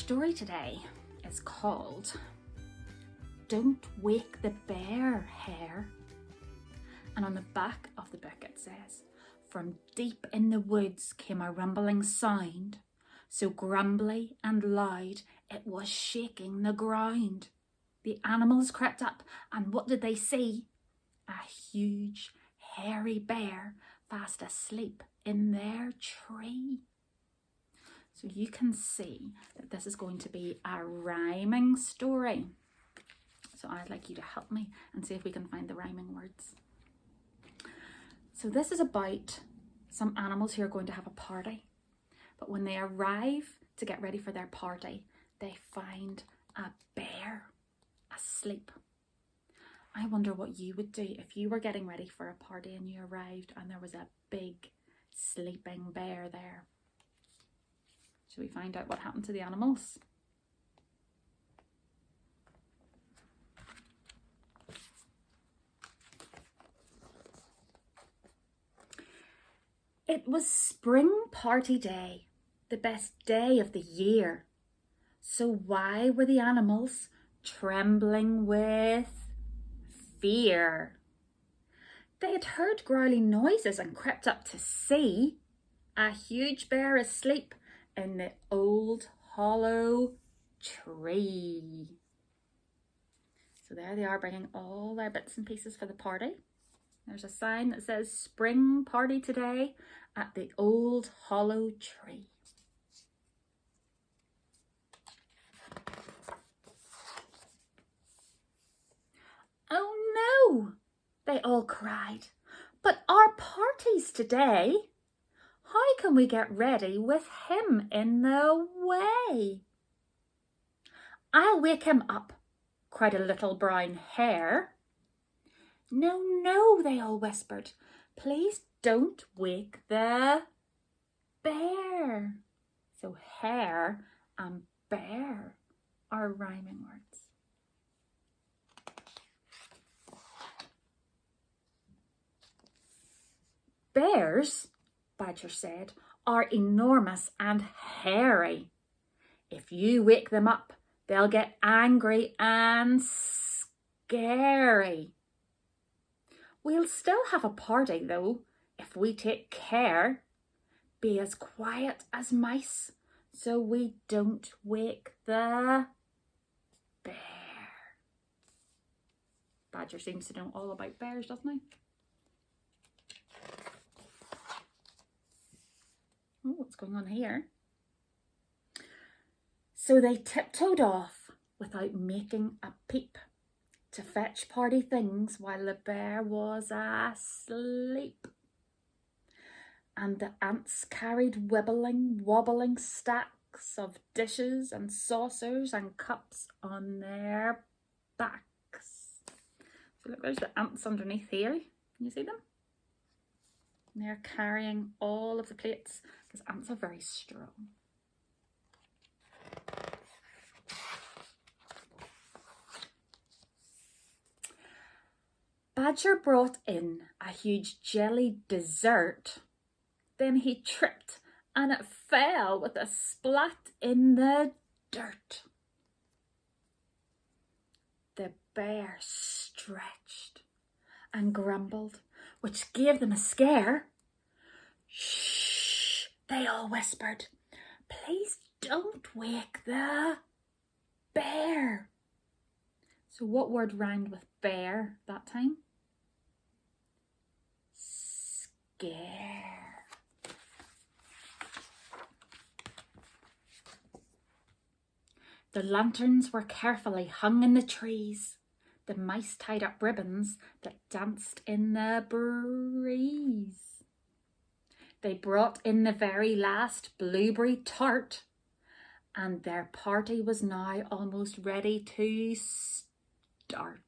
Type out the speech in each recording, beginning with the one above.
story today is called Don't Wake the Bear, Hare. And on the back of the book it says, from deep in the woods came a rumbling sound, so grumbly and loud it was shaking the ground. The animals crept up, and what did they see? A huge, hairy bear fast asleep in their tree. So you can see that this is going to be a rhyming story. So I'd like you to help me and see if we can find the rhyming words. So this is about some animals who are going to have a party. But when they arrive to get ready for their party, they find a bear asleep. I wonder what you would do if you were getting ready for a party and you arrived and there was a big sleeping bear there. Shall we find out what happened to the animals? It was spring party day, the best day of the year. So why were the animals trembling with fear? They had heard growling noises and crept up to see a huge bear asleep in the old hollow tree. So there they are, bringing all their bits and pieces for the party. There's a sign that says spring party today at the old hollow tree. Oh no, they all cried, but our party's today. How can we get ready with him in the way? I'll wake him up, cried a little brown hare. No, no, they all whispered. Please don't wake the bear. So hare and bear are rhyming words. Bears, Badger said, are enormous and hairy. If you wake them up, they'll get angry and scary. We'll still have a party though, if we take care. Be as quiet as mice, so we don't wake the bear. Badger seems to know all about bears, doesn't he? Oh, what's going on here? So they tiptoed off without making a peep to fetch party things while the bear was asleep. And the ants carried wobbling stacks of dishes and saucers and cups on their backs. So look, there's the ants underneath here. Can you see them? And they're carrying all of the plates because ants are very strong. Badger brought in a huge jelly dessert. Then he tripped and it fell with a splat in the dirt. The bear stretched and grumbled, which gave them a scare. Shh, they all whispered. Please don't wake the bear. So what word rhymed with bear that time? Scare. The lanterns were carefully hung in the trees. The mice tied up ribbons that danced in the breeze. They brought in the very last blueberry tart, and their party was now almost ready to start.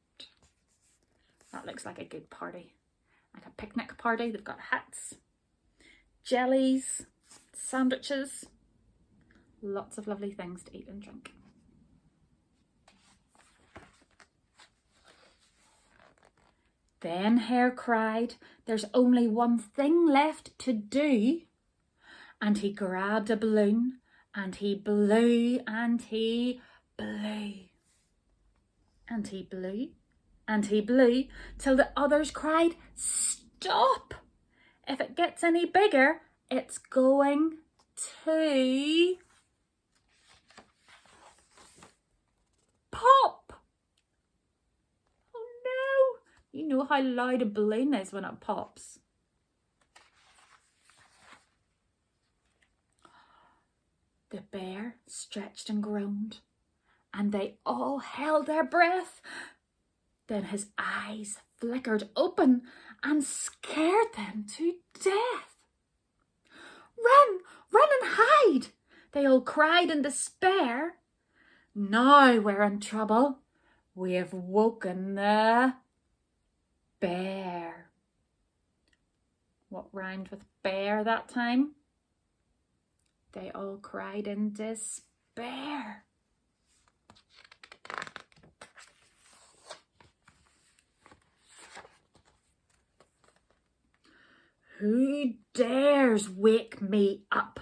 That looks like a good party, like a picnic party. They've got hats, jellies, sandwiches, lots of lovely things to eat and drink. Then Hare cried, there's only one thing left to do. And he grabbed a balloon And he blew and he blew. And he blew and he blew till the others cried, "Stop! If it gets any bigger, it's going to pop." Oh no! You know how loud a balloon is when it pops. The bear stretched and groaned, and they all held their breath. Then his eyes flickered open and scared them to death. "Run, run and hide!" they all cried in despair. "Now we're in trouble. We've woken the bear." What rhymed with bear that time? They all cried in despair. "Who dares wake me up?"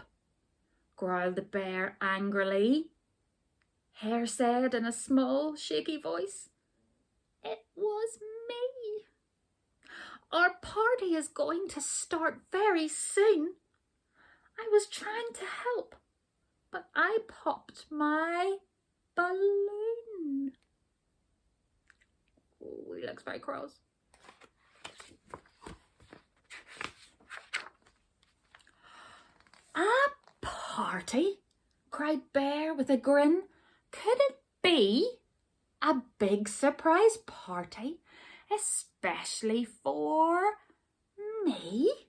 growled the bear angrily. Hare said in a small, shaky voice, "It was me. Our party is going to start very soon. I was trying to help, but I popped my balloon." Oh, he looks very cross. "A party?" cried Bear with a grin. "Could it be a big surprise party, especially for me?"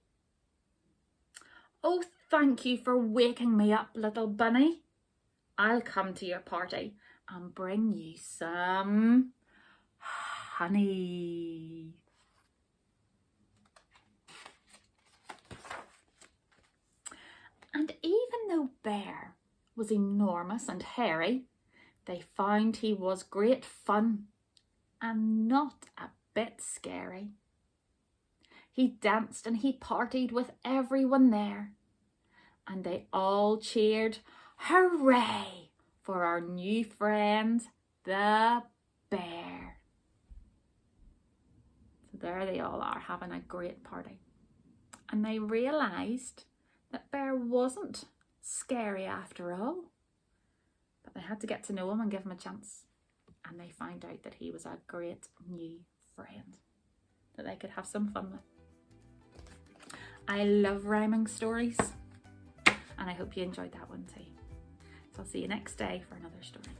"Oh, thank you for waking me up, little bunny. I'll come to your party and bring you some honey." And even though Bear was enormous and hairy, they found he was great fun and not a bit scary. He danced and he partied with everyone there, and they all cheered hooray for our new friend, the bear. So there they all are, having a great party. And they realised that Bear wasn't scary after all, but they had to get to know him and give him a chance. And they found out that he was a great new friend that they could have some fun with. I love rhyming stories, and I hope you enjoyed that one too. So I'll see you next day for another story.